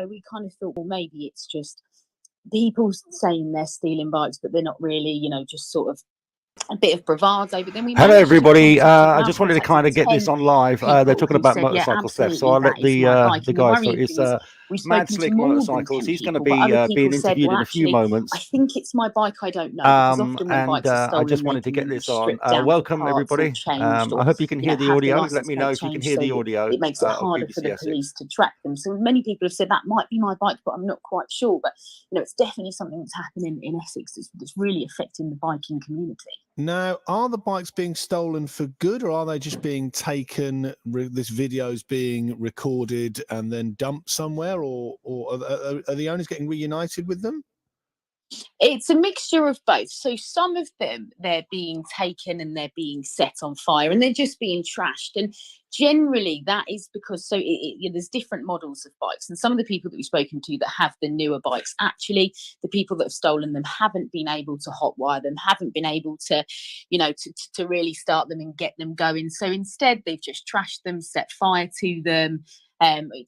we kind of thought, well, maybe it's just people saying they're stealing bikes, but they're not really, just sort of a bit of bravado. But then we Hello, managed to everybody. contact, I just wanted to kind of get this 10 on live. They're people talking who about said, yeah, motorcycle theft, so absolutely, I'll let that is my bike. the And the guys. So worrying it's thing is we've Mad spoken to Slick more than Motorcycles. 10 He's going to people, but be other people being said, interviewed well, in a few actually, I moments. think it's my bike, I don't know, because often when bikes are I just stolen, they wanted to get can be this on. stripped down for Welcome, parts or everybody. changed, or I hope you can hear the have the audio. Let license me plate know if you can changed, hear so the audio. it makes it Of harder for BBC the Essex. police to track them. So many people have said that might be my bike, but I'm not quite sure. But it's definitely something that's happening in Essex that's really affecting the biking community. Now, are the bikes being stolen for good, or are they just being taken, this video's being recorded and then dumped somewhere, or are the owners getting reunited with them? It's a mixture of both. So some of them, they're being taken and they're being set on fire and they're just being trashed. And generally that is because there's different models of bikes, and some of the people that we've spoken to that have the newer bikes, actually the people that have stolen them haven't been able to hotwire them, haven't been able to to really start them and get them going. So instead they've just trashed them, set fire to them,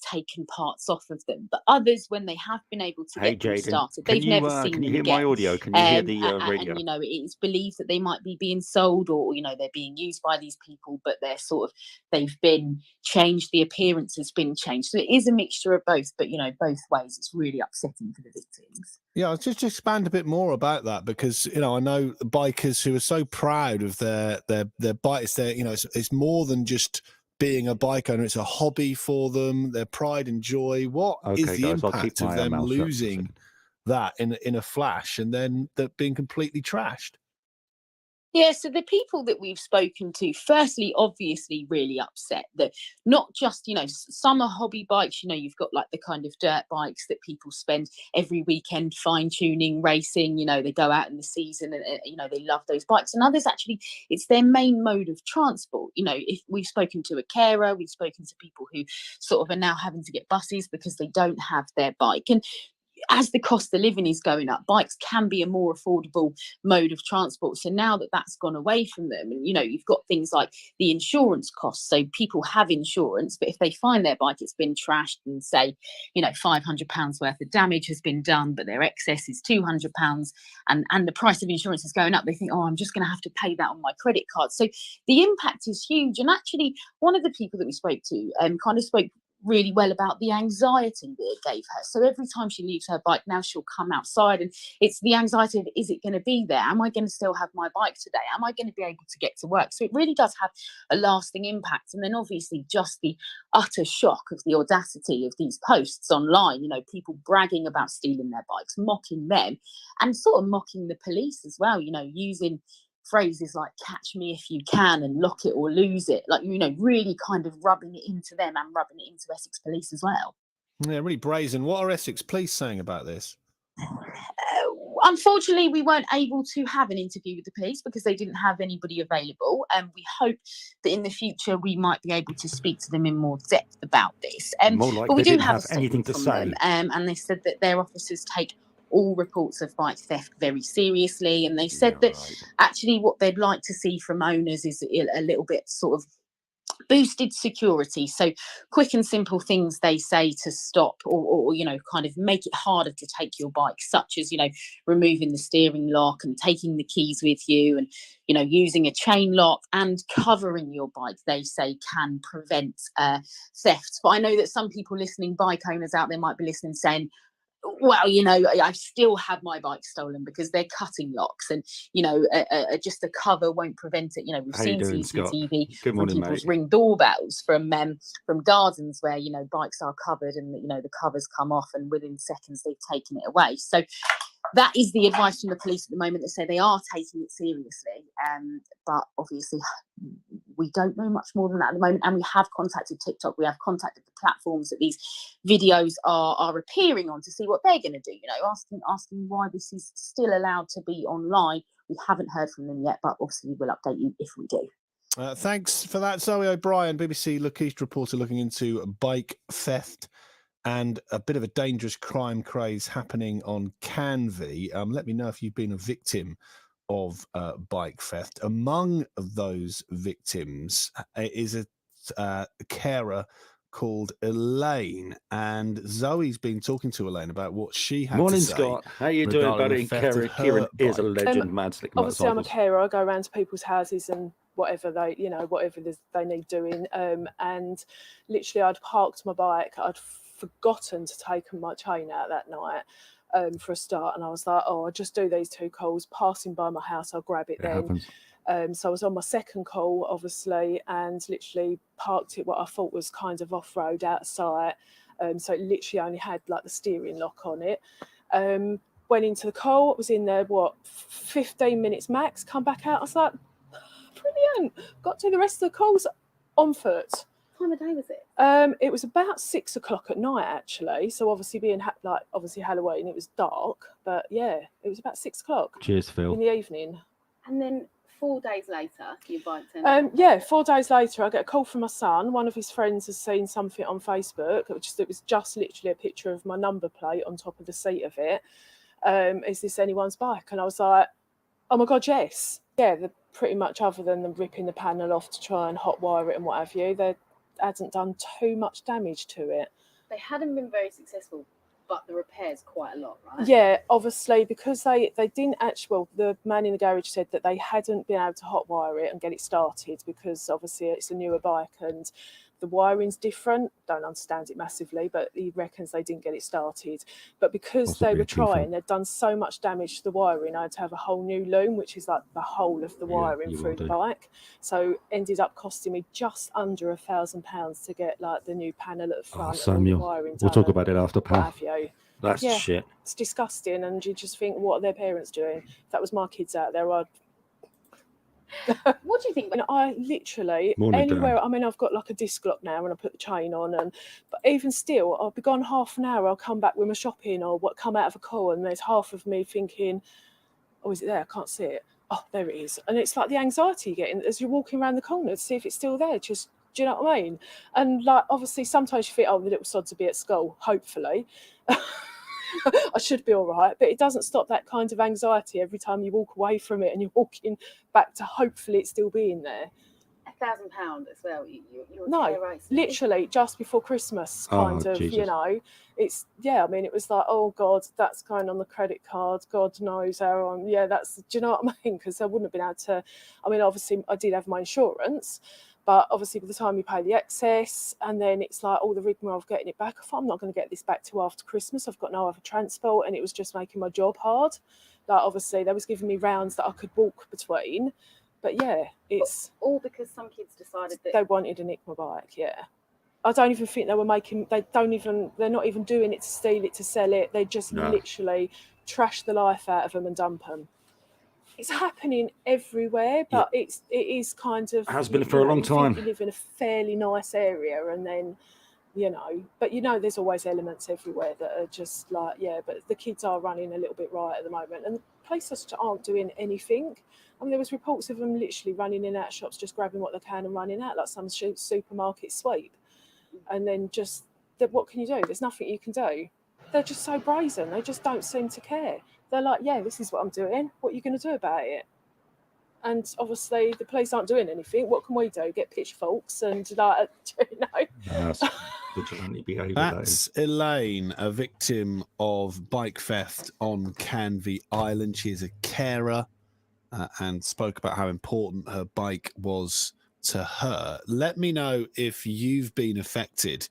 taken parts off of them. But others, when they have been able to get them started, they've never seen them again. Can you hear my audio? Can you hear the radio? And it's believed that they might be being sold, or they're being used by these people, but they've been changed. The appearance has been changed. So it is a mixture of both. But both ways, it's really upsetting for the victims. Yeah, just expand a bit more about that, because I know bikers who are so proud of their bikes. It's more than just being a bike owner. It's a hobby for them, their pride and joy. What is the impact of them losing that in a flash, and then that being completely trashed? Yeah, so the people that we've spoken to, firstly, obviously really upset that not just, some are hobby bikes, you've got like the kind of dirt bikes that people spend every weekend fine tuning, racing, they go out in the season and, they love those bikes. And others, actually, it's their main mode of transport. If we've spoken to a carer, we've spoken to people who sort of are now having to get buses because they don't have their bike. And as the cost of living is going up, bikes can be a more affordable mode of transport. So now that that's gone away from them, and you've got things like the insurance costs. So people have insurance, but if they find their bike, it's been trashed, and say, £500 worth of damage has been done, but their excess is £200, and the price of insurance is going up, they think, oh, I'm just going to have to pay that on my credit card. So the impact is huge. And actually, one of the people that we spoke to kind of spoke really well about the anxiety that it gave her. So every time she leaves her bike, now she'll come outside, and it's the anxiety of, is it going to be there? Am I going to still have my bike today? Am I going to be able to get to work? So it really does have a lasting impact. And then obviously just the utter shock of the audacity of these posts online, people bragging about stealing their bikes, mocking them, and sort of mocking the police as well, using phrases like "catch me if you can" and "lock it or lose it," like really kind of rubbing it into them and rubbing it into Essex Police as well. Yeah, really brazen. What are Essex Police saying about this? Unfortunately, we weren't able to have an interview with the police because they didn't have anybody available, and we hope that in the future we might be able to speak to them in more depth about this. But we do have anything to say, and they said that their officers take all reports of bike theft very seriously, and they said that actually what they'd like to see from owners is a little bit sort of boosted security. So quick and simple things, they say, to stop or kind of make it harder to take your bike, such as removing the steering lock and taking the keys with you, and using a chain lock and covering your bike, they say, can prevent theft. But I know that some people listening, bike owners out there, might be listening saying, well, I've still had my bike stolen because they're cutting locks, and just a cover won't prevent it. We've seen CCTV from people's Ring doorbells from gardens where bikes are covered, and the covers come off, and within seconds they've taken it away. So that is the advice from the police at the moment. They say they are taking it seriously, but obviously we don't know much more than that at the moment. And we have contacted TikTok, we have contacted the platforms that these videos are appearing on to see what they're going to do. Asking why this is still allowed to be online. We haven't heard from them yet, but obviously we'll update you if we do. Thanks for that, Zoe O'Brien, BBC Look East reporter, looking into bike theft and a bit of a dangerous crime craze happening on Canvey. Let me know if you've been a victim of bike theft. Among those victims is a carer called Elaine, and Zoe's been talking to Elaine about what she had Morning, to say. Scott. How you doing, buddy? Kieran is a legend, man. Obviously, I'm a carer. I go around to people's houses and whatever they, whatever they need doing. And literally, I'd parked my bike. I'd forgotten to take my chain out that night. For a start, and I was like, I'll just do these 2 calls, passing by my house, I'll grab it then. So I was on my second call, obviously, and literally parked it what I thought was kind of off-road, out of sight. So it literally only had like the steering lock on it. Went into the call, was in there, 15 minutes max, come back out. I was like, brilliant. Got to the rest of the calls on foot. What time of day was it? It was about 6 o'clock at night, actually. So obviously being obviously Halloween, it was dark, but yeah, it was about 6 o'clock. Cheers, Phil. In the evening. And then 4 days later, your bike turned. Yeah, 4 days later, I get a call from my son. One of his friends has seen something on Facebook, it was just literally a picture of my number plate on top of the seat of it. Is this anyone's bike? And I was like, oh my God, yes. Yeah, pretty much, other than them ripping the panel off to try and hotwire it and what have you, they hadn't done too much damage to it. They hadn't been very successful, but the repairs quite a lot, right? Yeah, obviously, because they didn't actually, well, the man in the garage said that they hadn't been able to hotwire it and get it started because obviously it's a newer bike and the wiring's different. Don't understand it massively, but he reckons they didn't get it started. But because they were trying, they'd done so much damage to the wiring, I had to have a whole new loom, which is like the whole of the wiring through the bike. So ended up costing me just under £1,000 to get like the new panel at the front. Samuel, wiring we'll talk about it after, pal. That's shit. It's disgusting, and you just think, what are their parents doing? If that was my kids out there, I'd... What do you think? And I literally, anywhere, Dan. I mean, I've got like a disc lock now when I put the chain on, but even still, I'll be gone half an hour, I'll come back with my shopping or come out of a call, and there's half of me thinking, oh, is it there? I can't see it. Oh, there it is. And it's like the anxiety you're getting as you're walking around the corner to see if it's still there. Just, do you know what I mean? And like, obviously, sometimes you think, oh, the little sods will be at school, hopefully. I should be all right, but it doesn't stop that kind of anxiety every time you walk away from it and you're walking back to hopefully it still being there. £1,000 as well. No, literally just before Christmas, kind of, Jesus. You know. It's, yeah, I mean, it was like, oh God, that's going on the credit card. God knows how that's, do you know what I mean? Because I wouldn't have been able to, I mean, obviously I did have my insurance, but obviously by the time you pay the excess and then it's like all the rigmarole of getting it back, I thought I'm not going to get this back till after Christmas. I've got no other transport, and it was just making my job hard. Like, obviously they was giving me rounds that I could walk between, but yeah, it's all because some kids decided that they wanted a Nicma bike. Yeah, I don't even think they were making. They're not even doing it to steal it, to sell it. They just literally trash the life out of them and dump them. It's happening everywhere, but it is kind of has been for a long time. You live in a fairly nice area, and then but there's always elements everywhere that are just like, but the kids are running a little bit right at the moment, and places aren't doing anything. I mean, there was reports of them literally running in and out shops, just grabbing what they can and running out like some supermarket sweep, and then just what can you do? There's nothing you can do. They're just so brazen. They just don't seem to care. They're like, this is what I'm doing. What are you going to do about it? And obviously, the police aren't doing anything. What can we do? Get pitchforks and vigilante behaviour. That's Elaine, a victim of bike theft on Canvey Island. She is a carer and spoke about how important her bike was to her. Let me know if you've been affected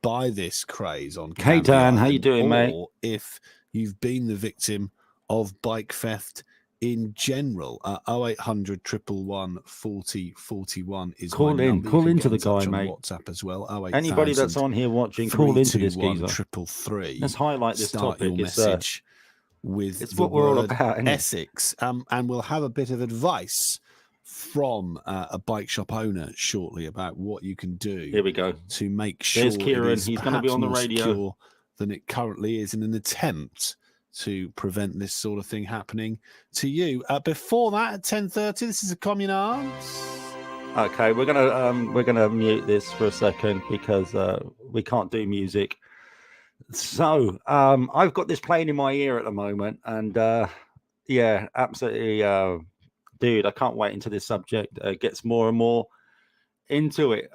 by this craze on Canvey Hey, Dan, Island, how you doing, mate? Or if you've been the victim of bike theft in general. 0800 111 40 41 is call my in. number. Call into the touch guy, on mate. WhatsApp as well. 0800 Anybody that's on here watching, call into this geezer. 321 Let's highlight this Start topic. your message with it's the what we're all word about, isn't it? Essex, and we'll have a bit of advice from a bike shop owner shortly about what you can do. Here we go. To make sure There's Kieran. it is He's going to be on the more radio secure than it currently is, in an attempt to prevent this sort of thing happening to you. Before that, at 10:30, this is a Communards. Okay, we're gonna mute this for a second because we can't do music. So I've got this playing in my ear at the moment, and absolutely, dude, I can't wait until this subject gets more and more into it.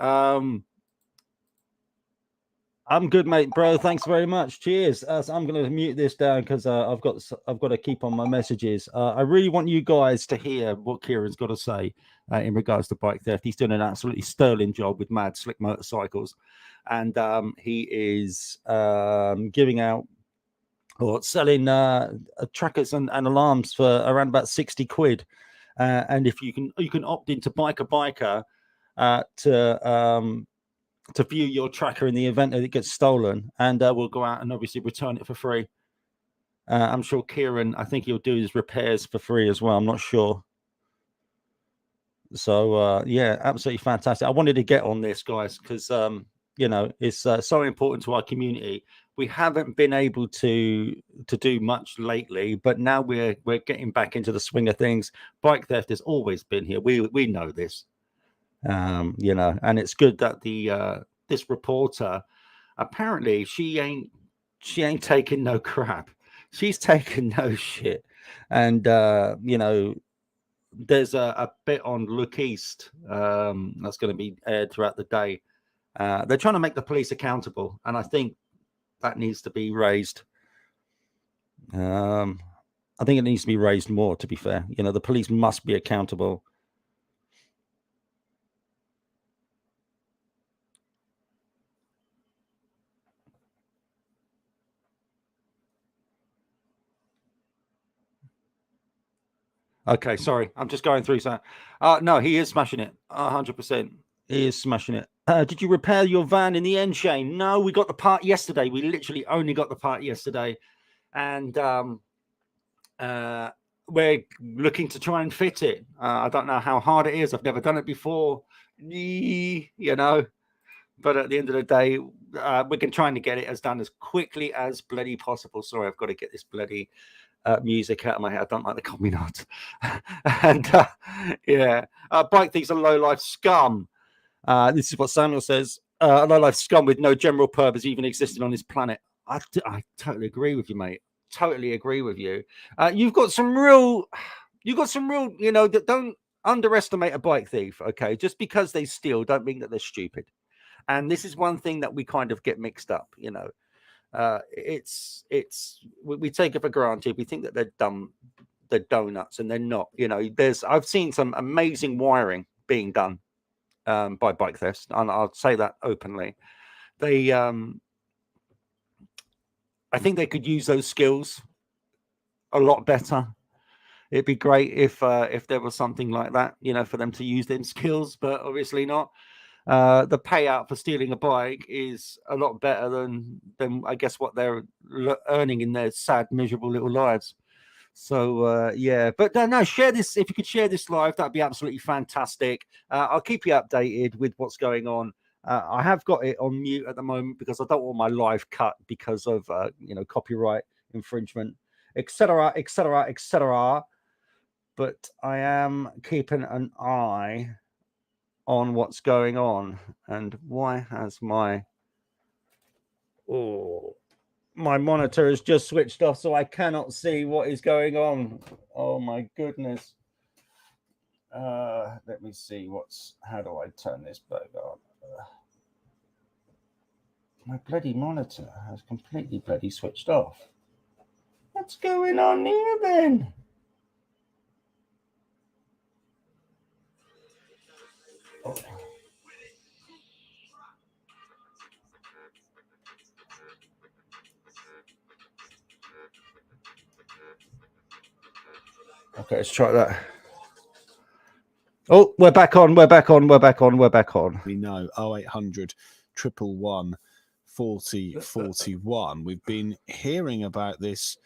I'm good, mate, bro. Thanks very much. Cheers. So I'm going to mute this down because I've got to keep on my messages. I really want you guys to hear what Kieran's got to say in regards to bike theft. He's doing an absolutely sterling job with Mad Slick Motorcycles, and he is giving out or selling trackers and alarms for around about 60 quid. And if you can opt into Biker to view your tracker in the event that it gets stolen, and we'll go out and obviously return it for free. I'm sure Kieran, I think he'll do his repairs for free as well. I'm not sure. So yeah, absolutely fantastic. I wanted to get on this, guys, because you know, it's so important to our community. We haven't been able to do much lately, but now we're getting back into the swing of things. Bike theft has always been here. We know this. You know, and it's good that the this reporter, apparently she ain't taking no crap. She's taking no shit. And you know, there's a bit on Look East that's going to be aired throughout the day. They're trying to make the police accountable, and I think that needs to be raised. I think it needs to be raised more, to be fair. You know, the police must be accountable. Okay, sorry. I'm just going through something. No, he is smashing it. 100%. He is smashing it. Did you repair your van in the end, Shane? No, we got the part yesterday. We literally only got the part yesterday. And we're looking to try and fit it. I don't know how hard it is. I've never done it before. You know. But at the end of the day, we're trying to get it done as quickly as bloody possible. Sorry, I've got to get this bloody music out of my head. I don't like the communards. And yeah, bike thieves are low life scum. This is what Samuel says. Low life scum with no general purpose even existing on this planet. I totally agree with you, mate. Totally agree with you. You've got some real, you know, that don't underestimate a bike thief. Okay, just because they steal don't mean that they're stupid. And this is one thing that we kind of get mixed up, you know. We take it for granted. We think that they're dumb, they're donuts, and they're not. You know, I've seen some amazing wiring being done by bike thefts, and I'll say that openly. They, I think they could use those skills a lot better. It'd be great if there was something like that, you know, for them to use them skills, but obviously not. The payout for stealing a bike is a lot better than I guess what they're earning in their sad, miserable little lives. So yeah, but no, share this. If you could share this live, that'd be absolutely fantastic. I'll keep you updated with what's going on. I have got it on mute at the moment because I don't want my live cut because of you know, copyright infringement, etc., etc., etc. But I am keeping an eye on what's going on. And why has my monitor has just switched off, so I cannot see what is going on. Oh my goodness. Let me see how do I turn this back on? My bloody monitor has completely bloody switched off. What's going on here then? Oh. Okay, let's try that. Oh, we're back on. We're back on. We're back on. We're back on. We know 0800 111 40 41. We've been hearing about this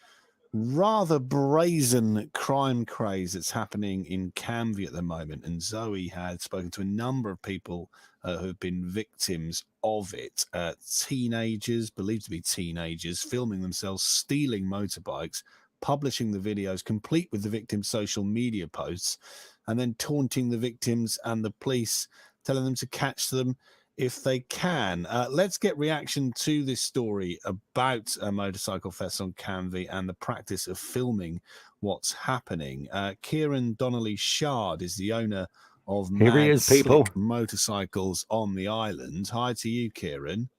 rather brazen crime craze that's happening in Canvey at the moment, and Zoe had spoken to a number of people who have been victims of it. Teenagers, believed to be teenagers, filming themselves stealing motorbikes, publishing the videos complete with the victims' social media posts, and then taunting the victims and the police, telling them to catch them if they can. Let's get reaction to this story about a motorcycle fest on Canvey and the practice of filming what's happening. Kieran Donnelly Shard is the owner of Mad Slick Motorcycles on the island. Hi to you, Kieran.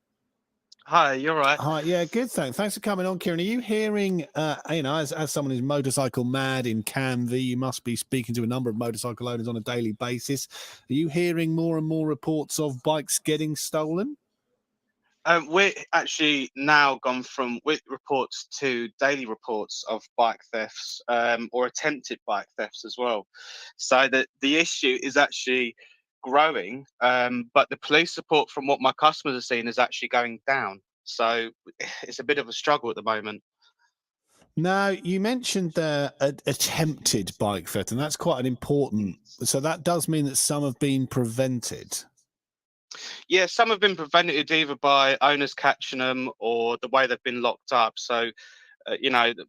Hi, you're right. Hi, yeah, good. Thanks for coming on, Kieran. Are you hearing, as someone who's motorcycle mad in Canvey, you must be speaking to a number of motorcycle owners on a daily basis. Are you hearing more and more reports of bikes getting stolen? We're actually now gone from with reports to daily reports of bike thefts, or attempted bike thefts as well. So the issue is actually growing, but the police support from what my customers are seeing is actually going down. So it's a bit of a struggle at the moment. Now, you mentioned attempted bike theft, and that's quite an important. So that does mean that some have been prevented. Yeah, some have been prevented either by owners catching them or the way they've been locked up. So,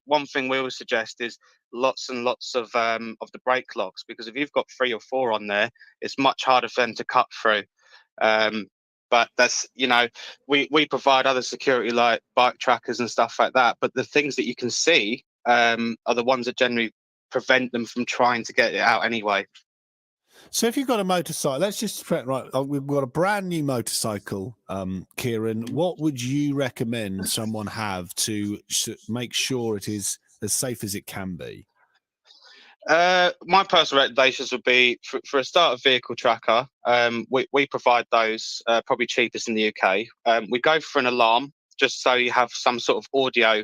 one thing we always suggest is lots and lots of the brake locks, because if you've got 3 or 4 on there, it's much harder for them to cut through. But that's, we provide other security like bike trackers and stuff like that. But the things that you can see are the ones that generally prevent them from trying to get it out anyway. So if you've got a motorcycle, let's just we've got a brand new motorcycle, Kieran. What would you recommend someone have to make sure it is as safe as it can be? My personal recommendations would be for a starter vehicle tracker. We provide those, probably cheapest in the UK. We go for an alarm just so you have some sort of audio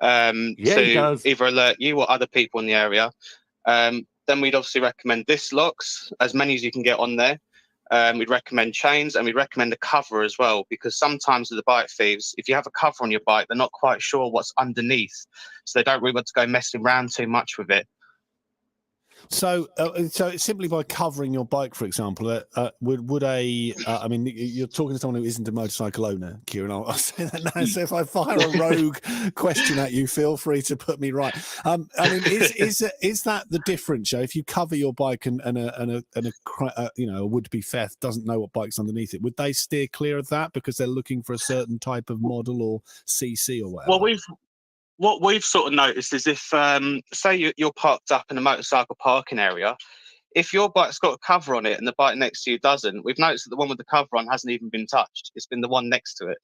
to either alert you or other people in the area. Then we'd obviously recommend disc locks, as many as you can get on there. We'd recommend chains, and we'd recommend a cover as well, because sometimes with the bike thieves, if you have a cover on your bike, they're not quite sure what's underneath, so they don't really want to go messing around too much with it. So simply by covering your bike, for example, would a I mean, you're talking to someone who isn't a motorcycle owner, Kieran. I'll say that now. So if I fire a rogue question at you, feel free to put me right. I mean, is that the difference? If you cover your bike and a would-be theft doesn't know what bike's underneath it, would they steer clear of that because they're looking for a certain type of model or CC or whatever? Well, what we've sort of noticed is if, say you're parked up in a motorcycle parking area, if your bike's got a cover on it and the bike next to you doesn't, we've noticed that the one with the cover on hasn't even been touched. It's been the one next to it.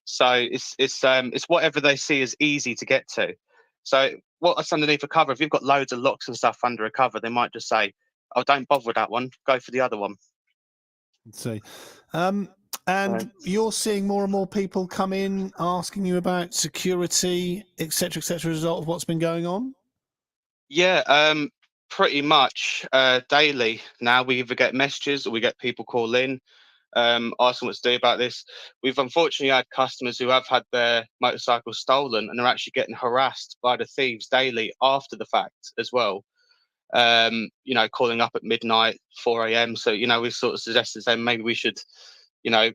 So it's whatever they see as easy to get to. So what's underneath a cover? If you've got loads of locks and stuff under a cover, they might just say, "Oh, don't bother with that one. Go for the other one." Let's see. And you're seeing more and more people come in asking you about security, etc., as a result of what's been going on? Yeah, pretty much daily now. We either get messages or we get people call in asking what to do about this. We've unfortunately had customers who have had their motorcycles stolen and are actually getting harassed by the thieves daily after the fact as well. Calling up at midnight, 4 a.m. So, we sort of suggested saying maybe we should, not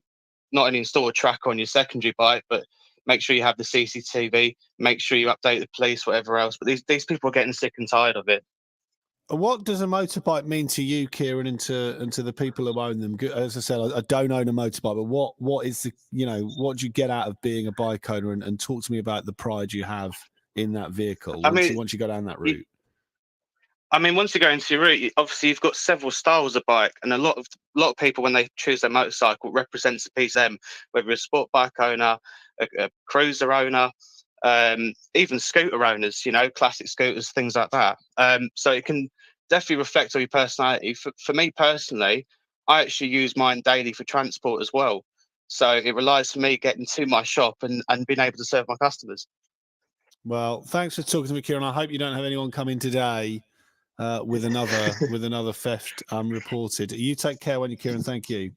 only install a tracker on your secondary bike, but make sure you have the CCTV, make sure you update the police, whatever else. But these people are getting sick and tired of it. What does a motorbike mean to you, Kieran, and to the people who own them? As I said, I don't own a motorbike, but what is what do you get out of being a bike owner? And talk to me about the pride you have in that vehicle once you go down that route. Once you go into your route, obviously you've got several styles of bike, and a lot of people when they choose their motorcycle represents a piece of them, whether a sport bike owner, a cruiser owner, even scooter owners, classic scooters, things like that. So it can definitely reflect on your personality. For me personally, I actually use mine daily for transport as well. So it relies for me getting to my shop and being able to serve my customers. Well, thanks for talking to me, Kieran. I hope you don't have anyone come in today with another theft reported. You take care when you, Kieran. Thank you.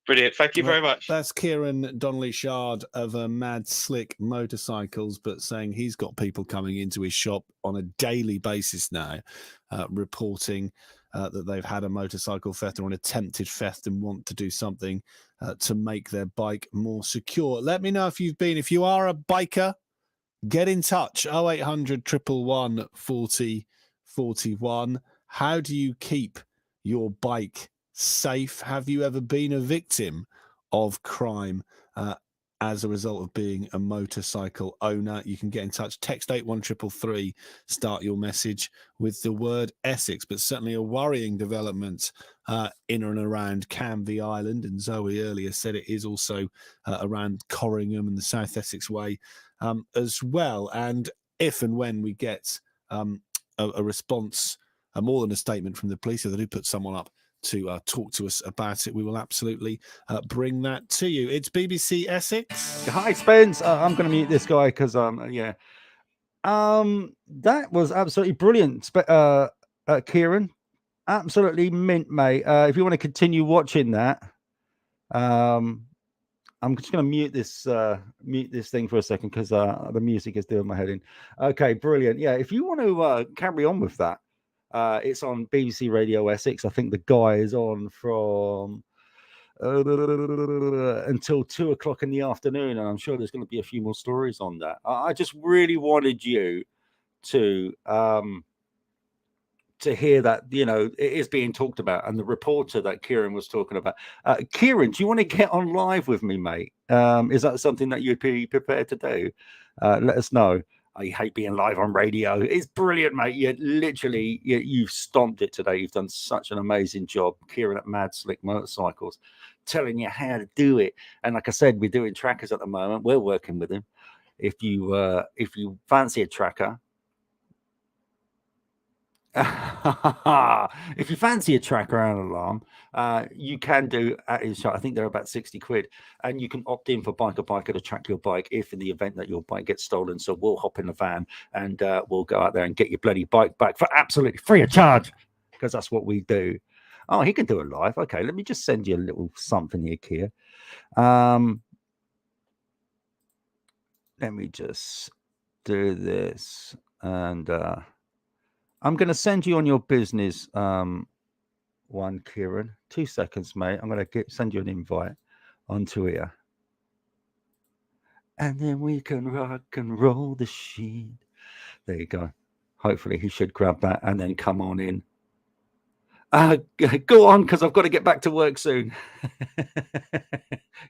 Brilliant. Thank you very much. That's Kieran Donnelly-Shard of Mad Slick Motorcycles, but saying he's got people coming into his shop on a daily basis now, reporting that they've had a motorcycle theft or an attempted theft and want to do something to make their bike more secure. Let me know if if you are a biker, get in touch. 0800 111 40 41. How do you keep your bike safe? Have you ever been a victim of crime? as a result of being a motorcycle owner. You can get in touch, text 81333, start your message with the word Essex. But certainly a worrying development in and around Canvey Island, and Zoe earlier said it is also around Corringham and the South Essex Way as well. And if and when we get a response, more than a statement from the police, if they do put someone up to talk to us about it, we will absolutely bring that to you. It's BBC Essex. Hi, Spence. I'm going to mute this guy because that was absolutely brilliant, Kieran. Absolutely mint, mate. If you want to continue watching that, I'm just going to mute this thing for a second because the music is doing my head in. Okay, brilliant. Yeah, if you want to carry on with that, it's on BBC Radio Essex. I think the guy is on from until 2 o'clock in the afternoon, and I'm sure there's going to be a few more stories on that. I just really wanted you to hear that, you know, it is being talked about, and the reporter that Kieran was talking about. Kieran, do you want to get on live with me, mate? Is that something that you'd be prepared to do? Let us know. I hate being live on radio. It's brilliant, mate. You've stomped it today. You've done such an amazing job, Kieran at Mad Slick Motorcycles, telling you how to do it. And like I said, we're doing trackers at the moment. We're working with him. If you fancy a tracker, if you fancy a tracker and an alarm, you can do at his shop. I think they're about 60 quid, and you can opt in for Biker to track your bike if in the event that your bike gets stolen. So we'll hop in the van and we'll go out there and get your bloody bike back for absolutely free of charge, because that's what we do. Oh, he can do it live. Okay, let me just send you a little something here, Kia. Let me just do this, and I'm going to send you on your business one, Kieran. 2 seconds, mate. I'm going to send you an invite onto here. And then we can rock and roll the sheet. There you go. Hopefully he should grab that and then come on in. Go on, because I've got to get back to work soon.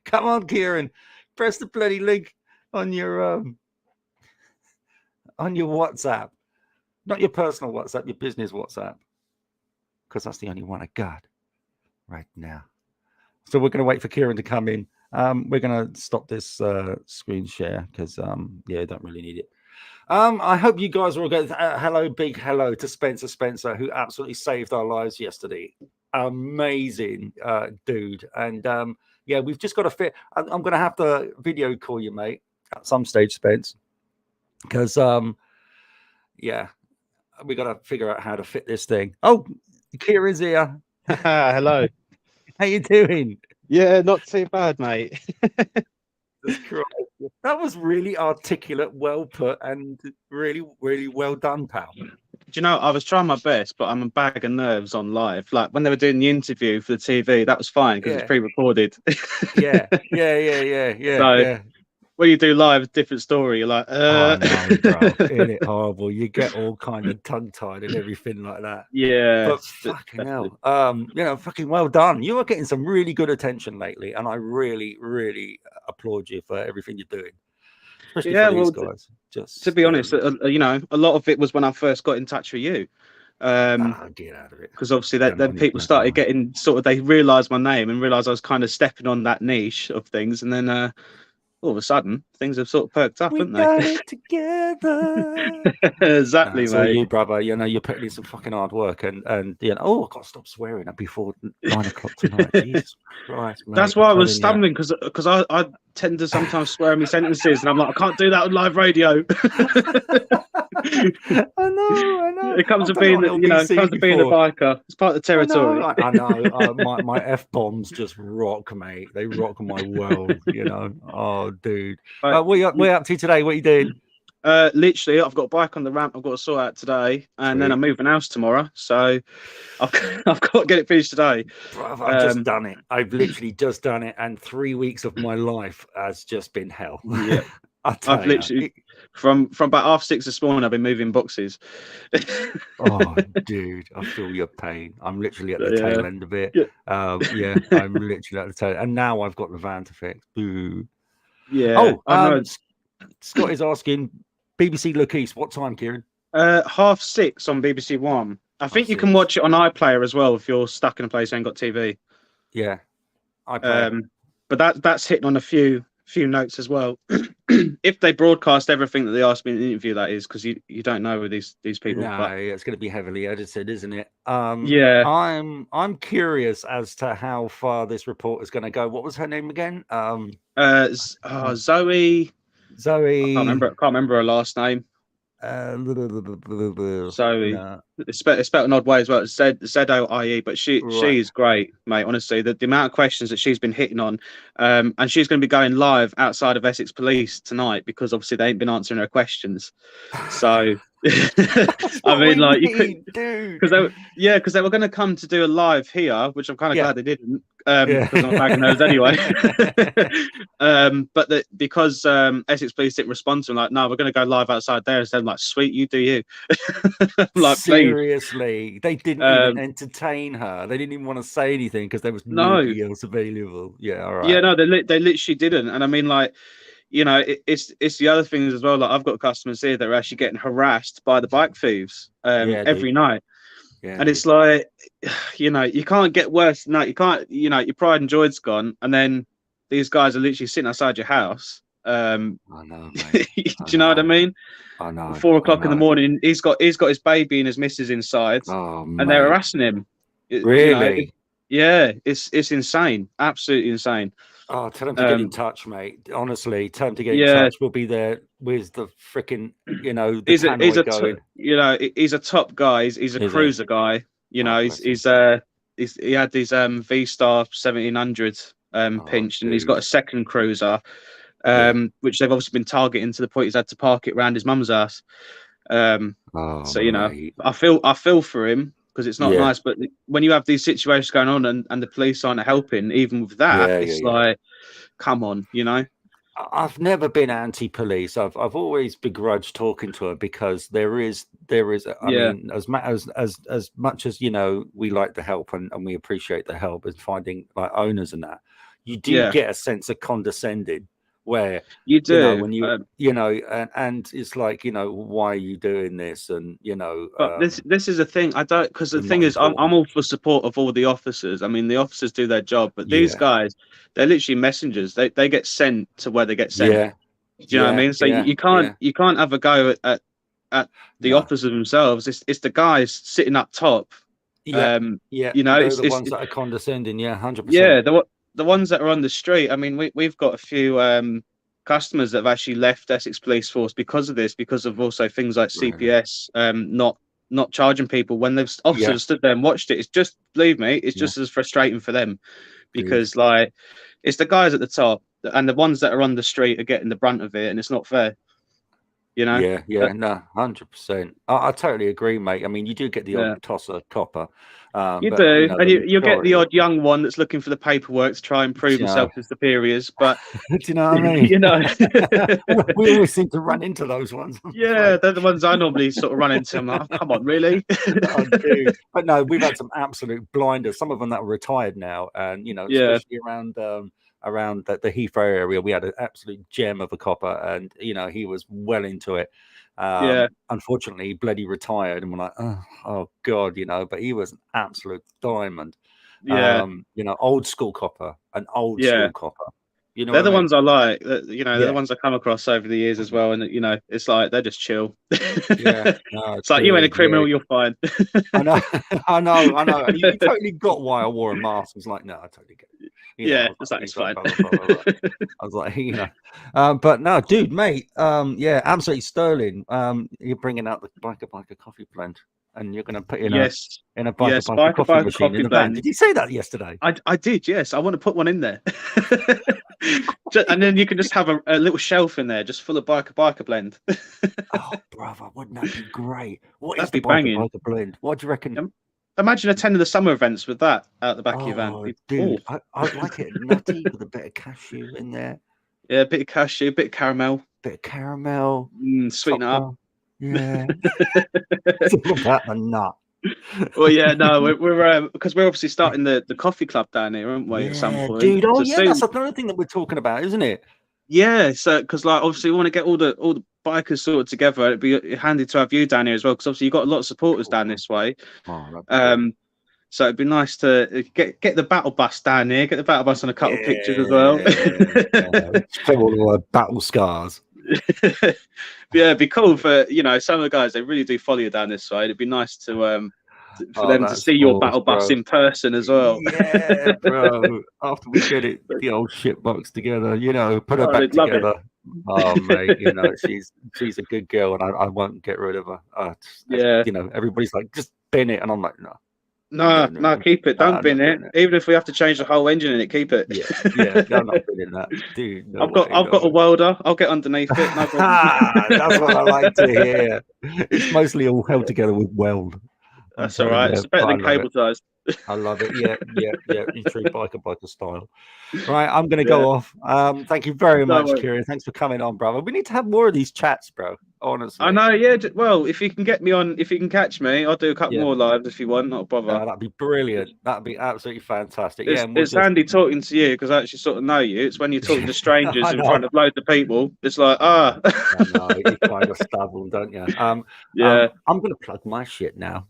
Come on, Kieran. Press the bloody link on your WhatsApp. Not your personal WhatsApp, your business WhatsApp, because that's the only one I got right now. So we're going to wait for Kieran to come in. We're going to stop this screen share because, I don't really need it. I hope you guys are all good. Big hello to Spencer, who absolutely saved our lives yesterday. Amazing dude. And we've just got to fit. I'm going to have to video call you, mate, at some stage, Spence, because, we got to figure out how to fit this thing. Oh, Kieran's here. Hello. How you doing? Yeah, not too bad, mate. That was really articulate, well put, and really, really well done, pal. Do you know, I was trying my best, but I'm a bag of nerves on live. Like when they were doing the interview for the TV, that was fine because it's pre-recorded. Yeah. So, when you do live, it's a different story. You're like, Oh, no, bro. Isn't it horrible? You get all kind of tongue-tied and everything like that. Yeah. But fucking hell. Fucking well done. You are getting some really good attention lately, and I really, really applaud you for everything you're doing. Especially for these guys. To be honest, a lot of it was when I first got in touch with you. Get out of it. Because obviously then people started getting they realised my name and realised I was kind of stepping on that niche of things, and then all of a sudden, things have sort of perked up, haven't they? We got it together. Exactly, mate. So you, brother, you're putting in some fucking hard work, and I've got to stop swearing before 9 o'clock tonight. Jesus Christ, mate. That's why I was stumbling, because I tend to sometimes swear in my sentences, and I'm like, I can't do that on live radio. I know. It comes to being, a biker. It's part of the territory. I know. My F-bombs just rock, mate. They rock my world, Oh, dude. What are you up to today? What are you doing? Literally, I've got a bike on the ramp I've got to sort out today, and then I'm moving house tomorrow. So I've got to get it finished today. Brother, I've just done it. I've literally just done it, and 3 weeks of my life has just been hell. Yeah. I've literally from about 6:30 this morning I've been moving boxes. Oh, dude, I feel your pain. I'm literally at the tail end of it. I'm literally at the tail, and now I've got the van to fix. Boo. Yeah. Oh, I know. Scott is asking BBC Look East. What time, Kieran? 6:30 on BBC One. I think you can 6:30. watch it on iPlayer as well if you're stuck in a place and ain't got TV. Yeah, I play. But that's hitting on a few notes as well. If they broadcast everything that they asked me in the interview, that is, because you don't know with these people. No, But it's going to be heavily edited, isn't it? yeah, I'm curious as to how far this report is going to go. What was her name again? Zoe. Zoe. I can't remember her last name. Zoe. No. It's spelled an odd way as well. It's ZOIE, but she is great, mate. Honestly, the amount of questions that she's been hitting on, and she's going to be going live outside of Essex Police tonight because obviously they ain't been answering her questions. So, I mean, like you could, because they were going to come to do a live here, which I'm kind of glad they didn't, because I'm bagging those anyway. But because Essex Police didn't respond to them, like, no, we're going to go live outside there. Instead, I'm like, sweet, you do you. Like, seriously, they didn't even entertain her. They didn't even want to say anything because there was nobody else available. Yeah, all right. Yeah, no, they literally didn't. And I mean, like, you know, it's the other things as well. Like, I've got customers here that are actually getting harassed by the bike thieves every night. Yeah, and it's like, you know, you can't get worse than that. You can't, you know, your pride and joy's gone, and then these guys are literally sitting outside your house. I know, mate. Do you know what I mean? I know. 4 o'clock in the morning, he's got his baby and his missus inside, and they're harassing him. Really? You know, it's insane, absolutely insane. Oh, tell him to get in touch, mate. Honestly, tell him to get in touch. We'll be there with the freaking, you know, the tannoy going. You know, he's a top guy. He's a cruiser guy. You know, he had his V-Star 1700 pinched, and he's got a second cruiser, which they've obviously been targeting to the point he's had to park it around his mum's house. So you know, I feel for him. Because it's not nice, but when you have these situations going on and the police aren't helping, even with that, it's like, come on, you know. I've never been anti-police. I've always begrudged talking to her because there is. I mean, as much as, you know, we like the help and we appreciate the help and finding like owners and that, you do get a sense of condescending. Where you do, you know, when you you know, and it's like, you know, why are you doing this? And you know, but this is a thing. I don't, because the thing is, I'm all for support of all the officers. I mean, the officers do their job, but these guys, they're literally messengers. They get sent to where they get sent. Do you know what I mean? So you can't have a go at the officers themselves. It's the guys sitting up top. You know, it's the ones that are condescending. 100%. Yeah, the ones that are on the street. I mean, we've got a few customers that have actually left Essex Police Force because of this, because of also things like CPS not charging people when they've officers stood there and watched it. It's just, believe me, it's just as frustrating for them, because like it's the guys at the top and the ones that are on the street are getting the brunt of it, and it's not fair. You know? No, 100%. I totally agree, mate. I mean, you do get the odd tosser copper. You do, you know, and you'll get the odd young one that's looking for the paperwork to try and prove himself to superiors. But do you know what I mean? You know, we always seem to run into those ones. Yeah, they're the ones I normally sort of run into. I'm like, oh, come on, really? But no, we've had some absolute blinders. Some of them that are retired now, and you know, especially around the Heathrow area, we had an absolute gem of a copper, and you know, he was well into it. Unfortunately, he bloody retired, and we're like, oh god, you know, but he was an absolute diamond. You know, old school copper, an old school copper. You know, they're the ones I like. You know, they're the ones I come across over the years as well, and you know, it's like they're just chill. It's like, you ain't a criminal, you're fine. I know. And you totally got why I wore a mask. I was like, no, I totally get it. It's like, it's fine. I was like, you know, but no, dude, mate, absolutely sterling. You're bringing out the Biker Coffee blend, and you're going to put in a Biker coffee machine in the van. Did you say that yesterday? I did, yes. I want to put one in there. And then you can just have a little shelf in there just full of Biker blend. Oh, brother, wouldn't that be great? What is the Biker blend? What do you reckon? Imagine attending the summer events with that out the back of your van. Dude, I'd like it nutty with a bit of cashew in there. Yeah, a bit of cashew, a bit of caramel. Sweeten it up. Yeah. It's all about the nut. Well, yeah, no, we're because we're obviously starting the coffee club down here, aren't we? At some point, dude. Oh, yeah, that's another thing that we're talking about, isn't it? Yeah, so because like obviously we want to get all the bikers sorted together. It'd be handy to have you down here as well, because obviously you've got a lot of supporters down this way. So it'd be nice to get the battle bus down here, get the battle bus on a couple of pictures as well. Show all the battle scars. Yeah, it'd be cool for some of the guys. They really do follow you down this way. It'd be nice to for them to see your battle bus in person as well. Yeah, bro. After we get it, the old shit box together, put her back together. Oh mate, she's a good girl, and I won't get rid of her. Everybody's like, just bin it, and I'm like, no, keep it. Don't bin it. Even if we have to change the whole engine in it, keep it. Yeah, I'm not binning that, dude. I've got a welder. I'll get underneath it. No That's what I like to hear. It's mostly all held together with weld. That's all right. It's better than cable ties. I love it. Yeah. You true biker style. Right, I'm going to go off. Thank you very much, Kieran. Thanks for coming on, brother. We need to have more of these chats, bro. Honestly, I know. Yeah. Well, if you can get me on, if you can catch me, I'll do a couple more lives if you want. Not a bother. That'd be brilliant. That'd be absolutely fantastic. It's handy talking to you because I actually sort of know you. It's when you're talking to strangers in front of loads of people. It's like I know, you kind of stubborn, don't you? I'm going to plug my shit now.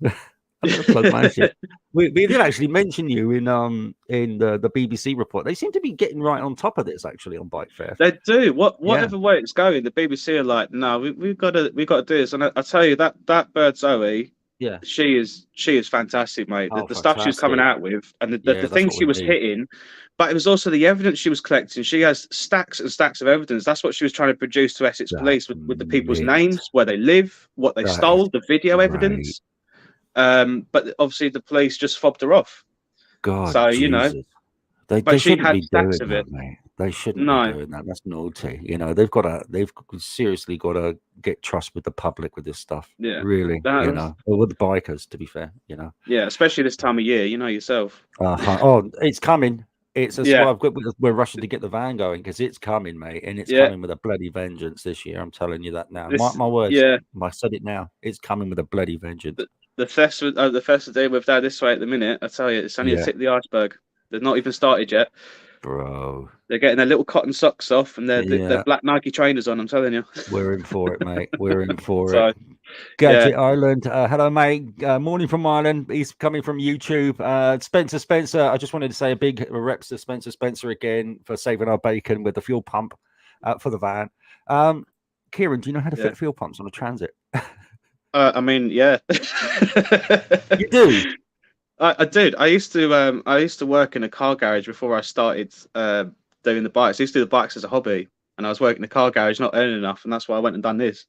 I'm going to plug my shit. We did actually mention you in the BBC report. They seem to be getting right on top of this actually on bike theft. They do. Whatever way it's going, the BBC are like, no, we've got to do this. And I tell you that bird Zoe, she is fantastic, mate. The stuff she's coming out with, and the things she was hitting, but it was also the evidence she was collecting. She has stacks and stacks of evidence. That's what she was trying to produce to Essex Police with the people's names, where they live, what they stole, the video evidence. But obviously the police just fobbed her off. God, so Jesus. They she had be stacks doing of it. That, mate. They shouldn't be doing that. That's naughty. They've seriously got to get trust with the public with this stuff. Yeah, really. Or with the bikers, to be fair. Yeah, especially this time of year. You know yourself. It's coming. It's why we're rushing to get the van going because it's coming, mate, and it's coming with a bloody vengeance this year. I'm telling you that now. My words. Yeah, I said it now. It's coming with a bloody vengeance. The festival we've done this way at the minute, I tell you, it's only the tip of the iceberg. They're not even started yet, bro. They're getting their little cotton socks off and their black Nike trainers on. I'm telling you, we're in for it, mate. We're in for it. Gadget Ireland, hello, mate. Morning from Ireland. He's coming from YouTube. Spencer. I just wanted to say a big reps to Spencer again for saving our bacon with the fuel pump for the van. Kieran, do you know how to fit fuel pumps on a Transit? I mean, yeah. You do? I did. I used to work in a car garage before I started doing the bikes. I used to do the bikes as a hobby, and I was working in a car garage, not earning enough, and that's why I went and done this.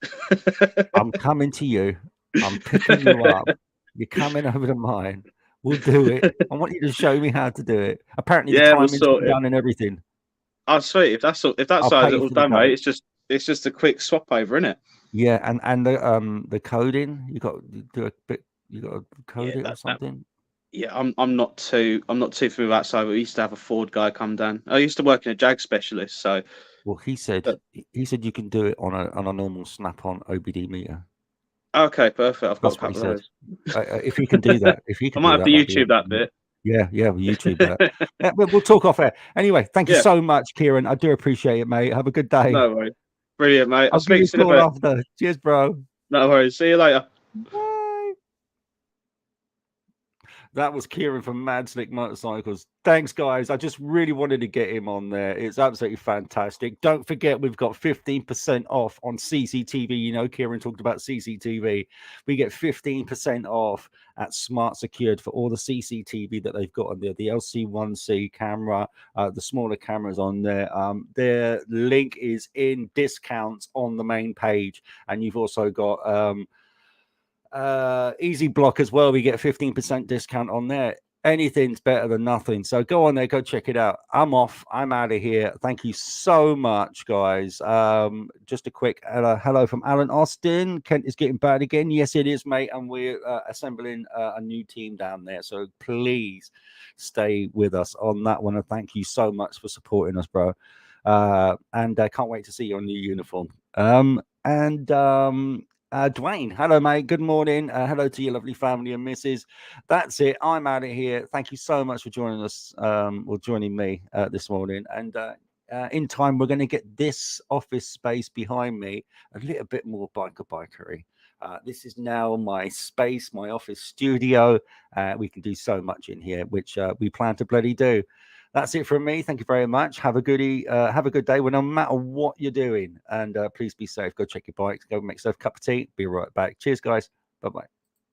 I'm coming to you. I'm picking you up. You're coming over to mine. We'll do it. I want you to show me how to do it. Apparently, the timing's done and everything. Oh, sweet. If that side's all done, mate, it's just a quick swap over, isn't it? Yeah, and the coding, you got to do a bit. You got to code it or something. I'm not too familiar with that side. We used to have a Ford guy come down. I used to work in a Jag specialist, so. Well, he said you can do it on a normal snap-on OBD meter. Okay, perfect. I've got a couple of those. If you can do that, I might have to YouTube that bit. Yeah, we'll YouTube that. We'll talk off air. Anyway, thank you so much, Kieran. I do appreciate it, mate. Have a good day. No worries. Brilliant, mate. I'll speak to you after. Cheers, bro. No worries. See you later. Bye. That was Kieran from Mad Slick Motorcycles. Thanks, guys. I just really wanted to get him on there. It's absolutely fantastic. Don't forget, we've got 15% off on CCTV. You know, Kieran talked about CCTV. We get 15% off at Smart Secured for all the CCTV that they've got on there. The LC1C camera, the smaller cameras on there. Their link is in discounts on the main page. And you've also got... Easy Block as well. We get 15% discount on there. Anything's better than nothing. So go on there, go check it out. I'm off. I'm out of here. Thank you so much, guys. Just a quick hello from Alan Austin. Kent is getting bad again. Yes, it is, mate. And we're assembling a new team down there. So please stay with us on that one. And thank you so much for supporting us, bro. And I can't wait to see your new uniform. Dwayne, hello, mate. Good morning. Hello to your lovely family and missus. That's it. I'm out of here. Thank you so much for joining us, or joining me this morning. And in time, we're going to get this office space behind me a little bit more bikery. This is now my space, my office studio. We can do so much in here, which we plan to bloody do. That's it from me. Thank you very much. Have a good day. Well, no matter what you're doing, and please be safe. Go check your bikes. Go make yourself a cup of tea. Be right back. Cheers, guys. Bye-bye.